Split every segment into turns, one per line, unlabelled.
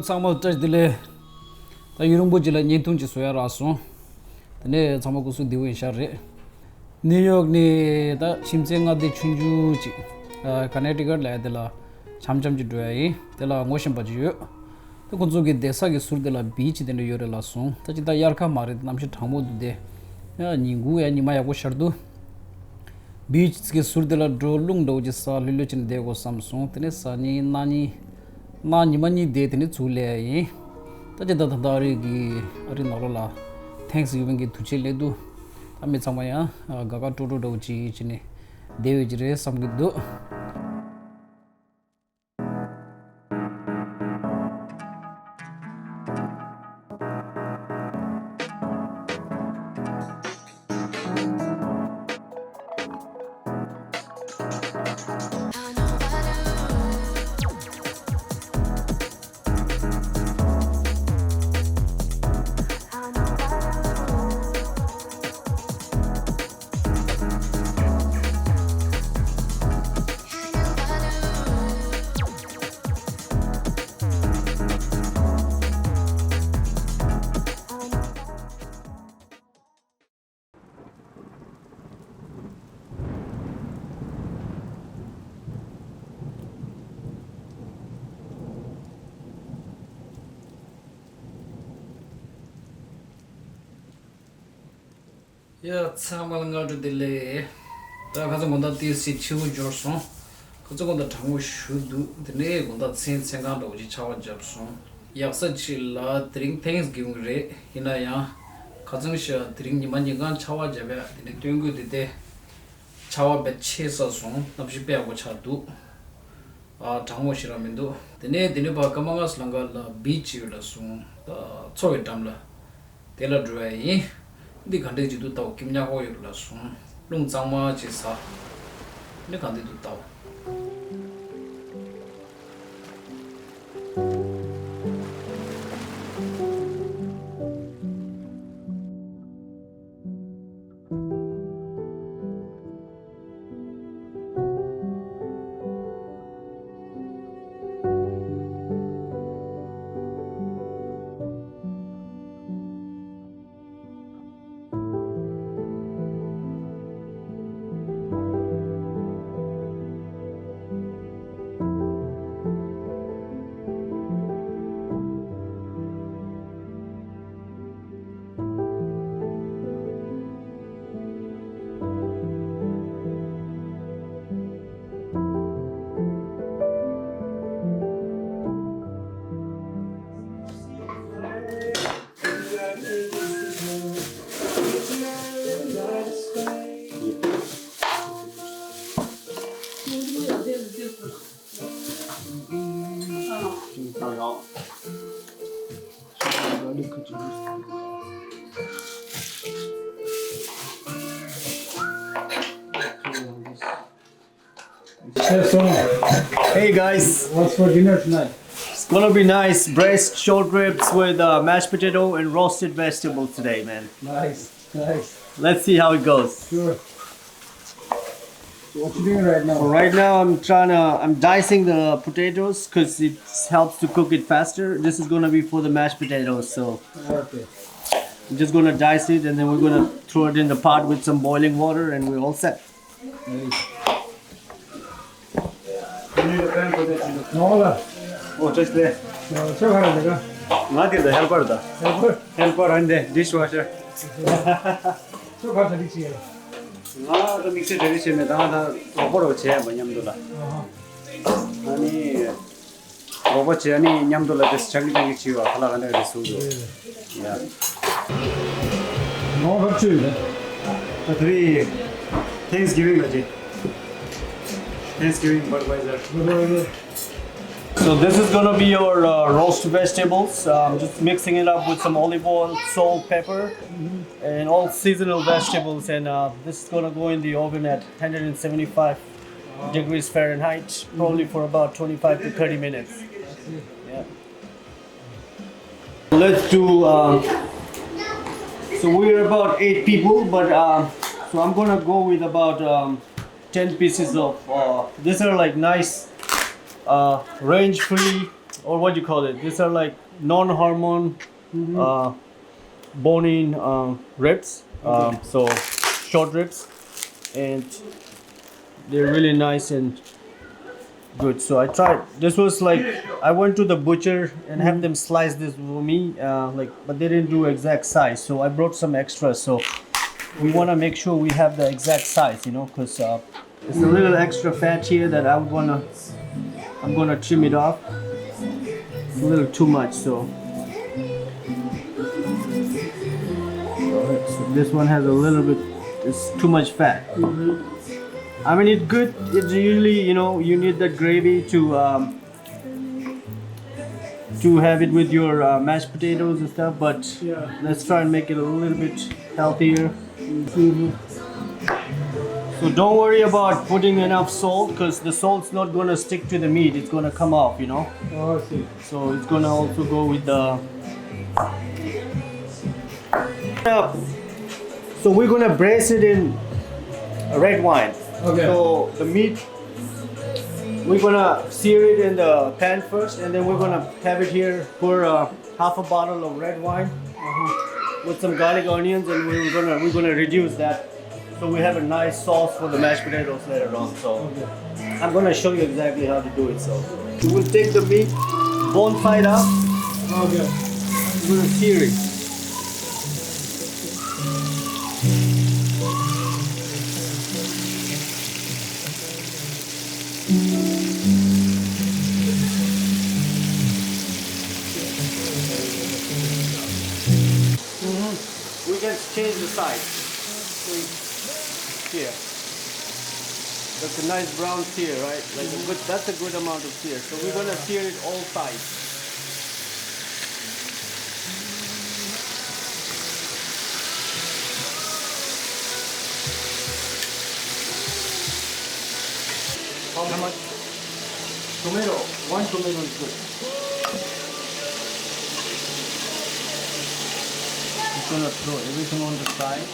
Sama dile ta yurumbu jila nyintung ji soya raso tene sama kusu diwe share New York ni ta chimsenga de chunju ji Connecticut la dela chamcham ji doi dela ngoshin ba ji yo ta kunzu ge desa ge sur dela beach de yore la so ta ji ta yarka mare namshi thamo de ya ningu ya nima ya go shardu beach ge sur dela drolung do ji sa lilu chin de go samsung tene sani nani 나 니만이 데이트니 줄래이 따제다 다다리기 어리 나로라 땡스기빙 기 두칠레도 아메 참아야 가가 토토도지 지네 데위지레 삼기도 야 참말은가도 들래 다 가서 뭔가 뒤시 치우 줘서 그쪽은 당고 슈도 드네 뭔가 생각도 오지 차와 잡소 약서 질라 드링 땡스 기브레 히나야 가정셔 드링 니만이간 차와 잡아 드네 땡고데 차와 배치해서서 남시 빼고 차도 당고 싫으면도 드네 바 까마가슬랑가 비치라서 초에 담라 텔라 드라이 네 간데 지도 따오 김냐고 이러라서 롱장마 지사 네 간데도 따오
Hey guys,
What's for dinner tonight?
it's gonna be nice breast short ribs with mashed potato and roasted vegetables today, man.
Nice.
Let's see how it goes.
Sure. So what you doing right now?
Right now I'm dicing the potatoes because it helps to cook it faster. This is gonna be for the mashed potatoes, so
Okay.
I'm just gonna dice it and then we're gonna throw it in the pot with some boiling water and we're all set.
Nice. You need a pan for that. No,
Oh, just there.
so how is it?
Not the helper, the helper and the dishwasher.
So how is it?
아, 믹스 데리시면 다다 로버로 제 뭐냐면도다. 아니 로버 제니 냠도라 데스 장기장기 치와 하나가네 데스우도. 야.
No, what you?
three Thanksgiving 가지. Thanksgiving Budweiser. So this is gonna be your roast vegetables. Just mixing it up with some olive oil, salt, pepper, and all seasonal vegetables. And this is gonna go in the oven at 175 degrees Fahrenheit, probably for about 25 to 30 minutes. Yeah. Let's do. So we're about 8 people, but so I'm gonna go with about 10 pieces of. These are like nice. Range-free, or what do you call it? These are like non-hormone bone-in ribs. So short ribs, and they're really nice and good. So I tried. This was like I went to the butcher and have them slice this for me, but they didn't do exact size. So I brought some extras. So we want to make sure we have the exact size, because there's a little extra fat here that I'm gonna trim it off. It's a little too much, so this one has a little bit. It's too much fat. I mean, it's good. It's usually, you need that gravy to have it with your mashed potatoes and stuff. But let's try and make it a little bit healthier. So don't worry about putting enough salt, because the salt's not gonna stick to the meat. It's gonna come off,
Oh, I see.
So it's gonna also go with the. So we're gonna braise it in red wine.
Okay.
So the meat, we're gonna sear it in the pan first, and then we're gonna have it here. Pour half a bottle of red wine with some garlic onions, and we're gonna reduce that. So we have a nice sauce for the mashed potatoes later on. So I'm gonna show you exactly how to do it. So we will take the meat, bone side up.
Okay.
We're gonna sear it. We can change the side. Here. That's a nice brown sear, right? That's a good amount of sear. So we're gonna sear it all sides. How much? Tomato. 1 tomato is good. Just gonna throw everything on the side.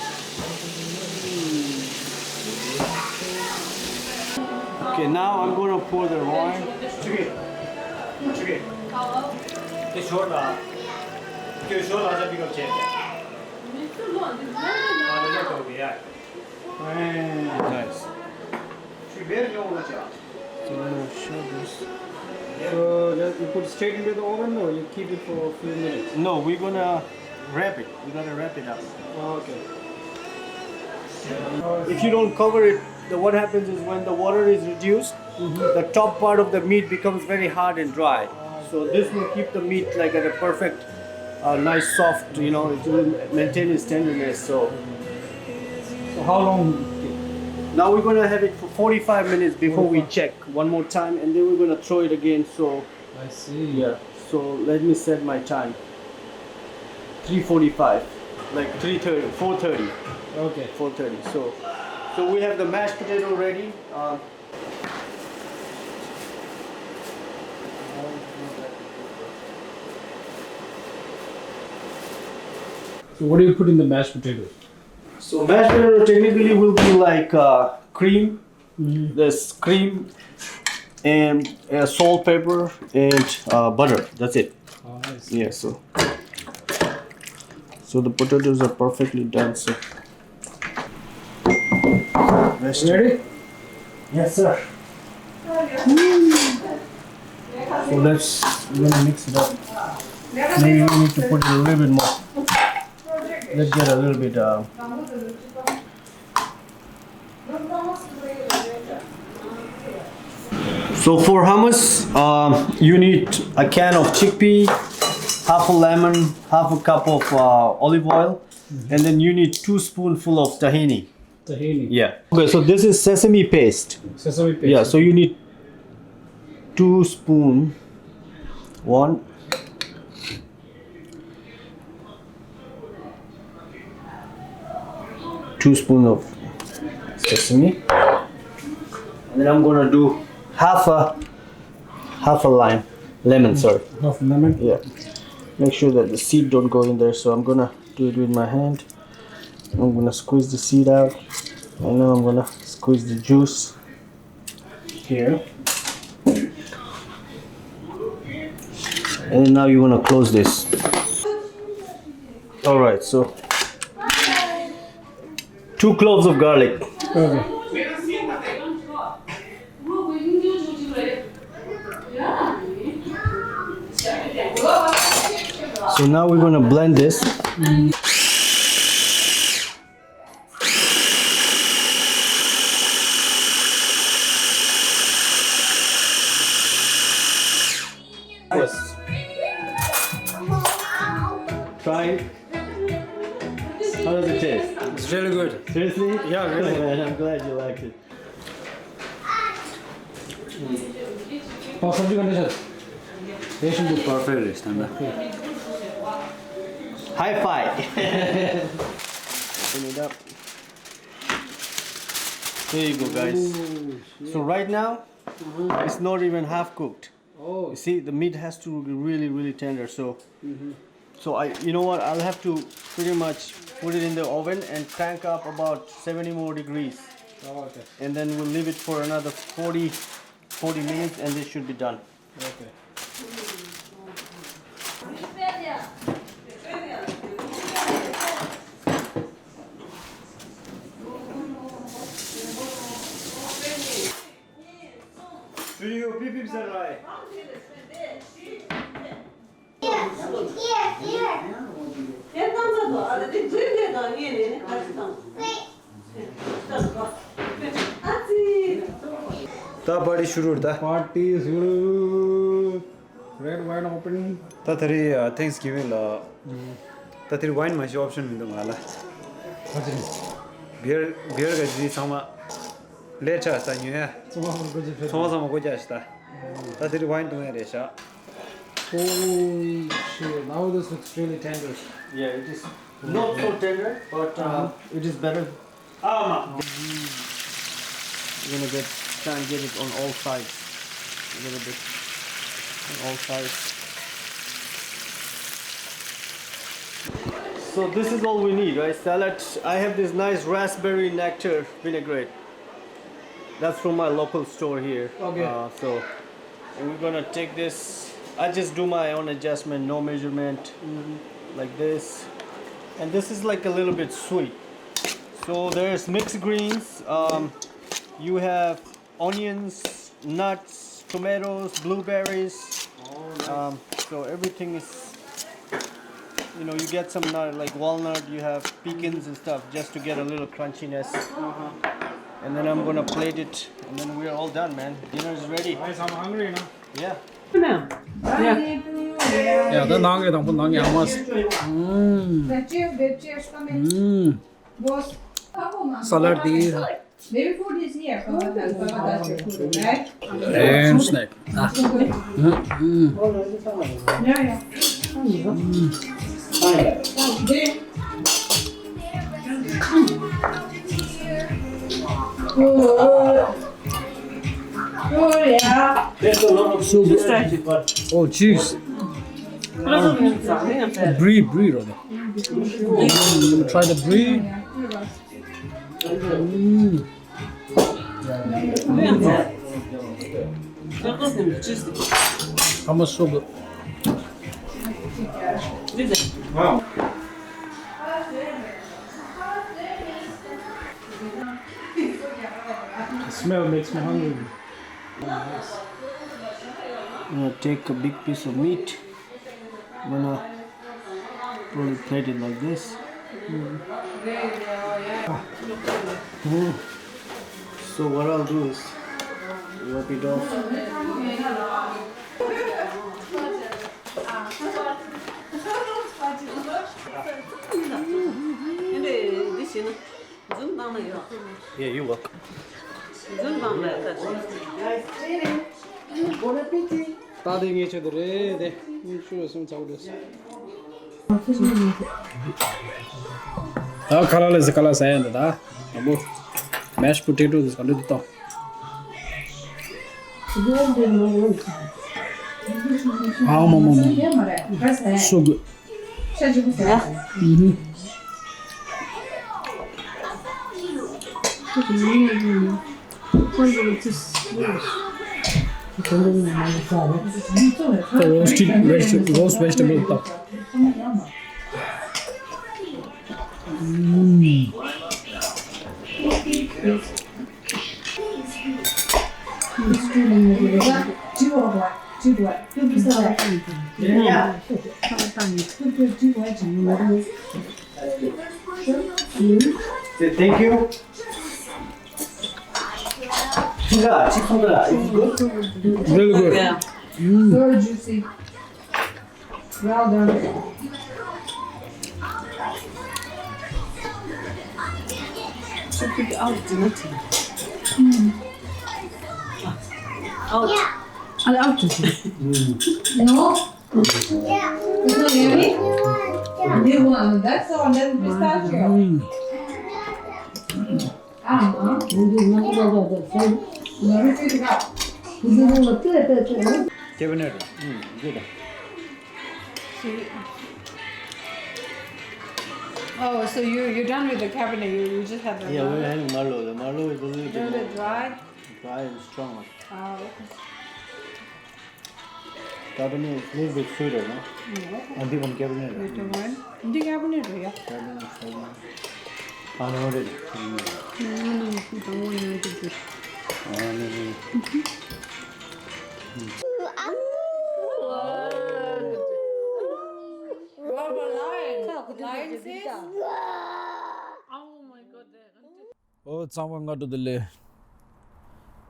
Okay, now I'm gonna pour the wine. Nice. So I'm gonna show this.
So you put it straight into the oven, or you keep it for a few minutes?
No, we're gonna wrap it. We're gonna wrap it up.
Oh, okay.
If you don't cover it, what happens is when the water is reduced, the top part of the meat becomes very hard and dry. So this will keep the meat like at a perfect, nice soft. It will maintain its tenderness. So
how long?
now we're gonna have it for 45 minutes before we check one more time, and then we're gonna throw it again. So
I see.
yeah. So let me set my time. 3:45, like 3:30, 4:30.
Okay.
4:30. So we have the mashed potato ready.
So what do you put in the mashed potatoes?
So mashed potato technically will be like cream. There's cream and salt, pepper, and butter. That's it.
Oh, I see.
Yeah. So the potatoes are perfectly done. So
Ready?
yes, sir. So we're gonna mix it up. Maybe we need to put a little bit more. Let's get a little bit. So for hummus, you need a can of chickpea, half a lemon, half a cup of olive oil, and then you need 2 spoonfuls of tahini.
Tahini.
Yeah. Okay, so this is sesame paste.
Sesame paste.
Yeah, so you need 2 spoons. 1. Teaspoon of sesame, and then I'm gonna do half a lemon. Sorry,
Half lemon.
yeah. Make sure that the seed don't go in there. So I'm gonna do it with my hand. I'm gonna squeeze the seed out, and now I'm gonna squeeze the juice here. And then now you wanna close this. All right, so 2 cloves of garlic.
Okay.
So now we're gonna blend this. Try it. How does it taste?
It's really good.
Seriously?
Yeah, really.
Man, I'm glad you liked it.
सब्जी condition. Patient is perfect.
High five. Open it up. There you go, guys. So right now, it's not even half cooked.
Oh.
You see, the meat has to be really, really tender. So, you know what? I'll have to pretty much put it in the oven and crank up about 70 more degrees.
Oh, okay.
And then we'll leave it for another 40 minutes, and this should be done.
Okay.
ता बडी सुरु ता
Party शुरू. Red wine opening.
तथरी थ्याङ्क्सगिभिङ ल तथरी wine माइसी option हुँदो मला beer beer गजी समा लेचा ता न्युया समा को जास्ता तथरी वाइन तुमे रेसा
Holy shit! Now this looks really tender.
Yeah, it is not so tender, but it is better. You're gonna try and get it on all sides, a little bit on all sides. So this is all we need, right? Salad. I have this nice raspberry nectar vinaigrette. That's from my local store here.
Okay.
And we're gonna take this. I just do my own adjustment, no measurement, like this. And this is like a little bit sweet. So there's mixed greens. You have onions, nuts, tomatoes, blueberries. So everything is, you get some nut like walnut. You have pecans and stuff just to get a little crunchiness. And then I'm gonna plate it, and then we're all done, man. Dinner is ready.
Guys, I'm hungry now.
Yeah.
Yeah, the nangi dang pun nangi hamas. Salad di. And snack. So good. Oh, cheese. Brie, rather. Try the brie. How much so good? Wow. The smell makes me hungry.
I'm gonna take a big piece of meat. I'm gonna probably plate it like this. So what I'll do is wipe it off. Yeah, you're welcome.
따댕이 해줘들래 네 이슈였으면 잡으랬어 아 칼라레스 칼라사야다 뭐 mashed potatoes 간도 또 아 마마 so good roast vegetable top
Thank you.
really good
Very juicy. Well done. No? It's not yummy? New one. That's the one that's pistachio. Never take it out.
Cabinet. Good.
Oh, so you're done with the cabinet. You just have the
Yeah, we're having Merlot. The Merlot is a little
a
bit
little
more
bit dry.
dry and stronger.
Oh, okay.
Cabernet is a little bit sweeter, no? And even Cabernet.
Wait a minute. The cabinet, yeah.
Cabernet, Cabernet. I know it.
oh samanga to dile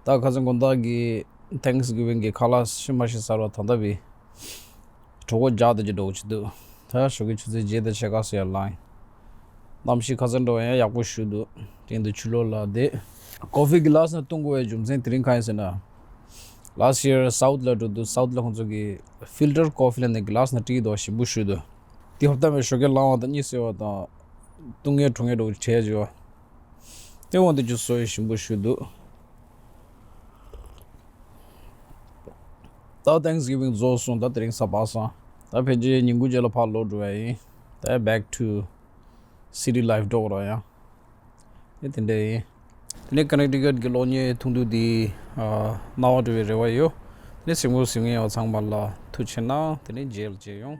ta khazan gonda gi thanksgiving ge khalas shimashi sarwa thanda bi thogo jad je do chdu ta shogi chuze je de chega se line namshi khazan do ya yakbu shudu tin de chulo la de coffee glass na tungo e jumzen trin khai se na last year south la do south la khonjo gi filter coffee la ne glass na ti do shi bu shudu ti hota me shoge la da ni se wa da tungye thungye do che jo they want to just so shimbu shudu ta thanksgiving zo sun da drink sabasa ta pheje ningu jela pha lo do ai ta back to city life do ra ya etinde ne Connecticut gelonye thundu di nawa de rewa yo ne simu singe o changmala thu chena tene jail je yo